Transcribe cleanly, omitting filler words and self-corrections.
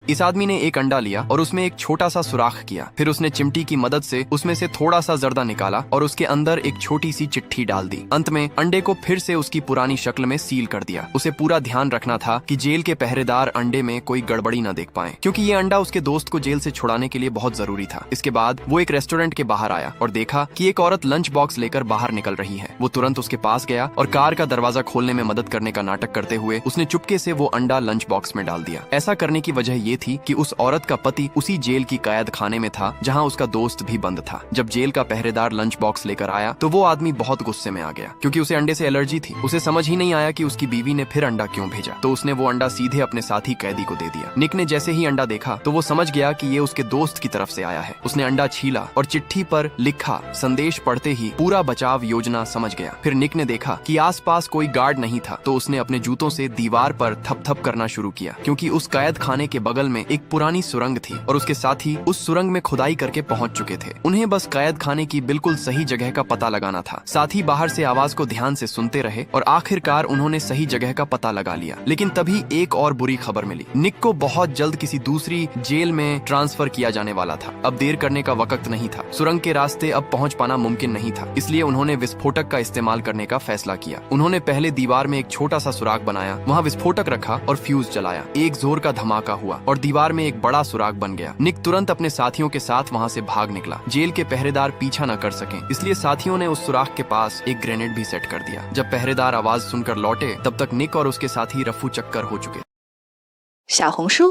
इस आदमी ने एक अंडा लिया और उसमें एक छोटा सा सुराख किया। फिर उसने चिमटी की मदद से उसमें से थोड़ा सा जर्दा निकाला और उसके अंदर एक छोटी सी चिट्ठी डाल दी। अंत में अंडे को फिर से उसकी पुरानी शक्ल में सील कर दिया। उसे पूरा ध्यान रखना था कि जेल के पहरेदार अंडे में कोई गड़बड़ी न देख पाए, क्योंकि ये अंडा उसके दोस्त को जेल से छुड़ाने के लिए बहुत जरूरी था। इसके बाद वो एक रेस्टोरेंट के बाहर आया और देखा कि एक औरत लंच बॉक्स लेकर बाहर निकल रही है। वो तुरंत उसके पास गया और कार का दरवाजा खोलने में मदद करने का नाटक करते हुए उसने चुपके से वो अंडा लंच बॉक्स में डाल दिया। ऐसा करने की वजह ये थी कि उस औरत का पति उसी जेल की कैद खाने में था जहाँ उसका दोस्त भी बंद था। जब जेल का पहरेदार लंच बॉक्स लेकर आया तो वो आदमी बहुत गुस्से में आ गया, क्योंकि उसे अंडे से एलर्जी थी। उसे समझ ही नहीं आया कि उसकी बीवी ने फिर अंडा क्यों भेजा, तो उसने वो अंडा सीधे अपने साथी कैदी को दे दिया। निक ने जैसे ही अंडा देखा तो वो समझ गया कि ये उसके दोस्त की तरफ से आया है। उसने अंडा छीला और चिट्ठी पर लिखा संदेश पढ़ते ही पूरा बचाव योजना समझ गया। फिर निक ने देखा कि आसपास कोई गार्ड नहीं था, तो उसने अपने जूतों से दीवार पर थप-थप करना शुरू किया, क्योंकि उस कैद खाने के बगल में एक पुरानी सुरंग थी और उसके साथी उस सुरंग में खुदाई करके पहुंच चुके थे। उन्हें बस कैद खाने की बिल्कुल सही जगह का पता लगाना था। साथी बाहर से आवाज को ध्यान से सुनते रहे और आखिरकार उन्होंने सही जगह का पता लगा लिया। लेकिन तभी एक और बुरी खबर मिली। निक को बहुत जल्द किसी दूसरी जेल में ट्रांसफर किया जाने वाला था। अब देर करने का वक्त नहीं था। सुरंग के रास्ते अब पहुंच पाना मुमकिन नहीं था, इसलिए उन्होंने विस्फोटक का इस्तेमाल करने का फैसला किया। उन्होंने पहले दीवार में एक छोटा सा सुराख बनाया, वहाँ विस्फोटक रखा और फ्यूज जलाया। एक जोर का धमाका हुआ और दीवार में एक बड़ा सुराख बन गया। निक तुरंत अपने साथियों के साथ वहाँ से भाग निकला। जेल के पहरेदार पीछा न कर सके, इसलिए साथियों ने उस सुराख के पास एक ग्रेनेड भी सेट कर दिया। जब पहरेदार आवाज सुनकर लौटे तब तक निक और उसके साथी रफू चक्कर हो चुके। 小红书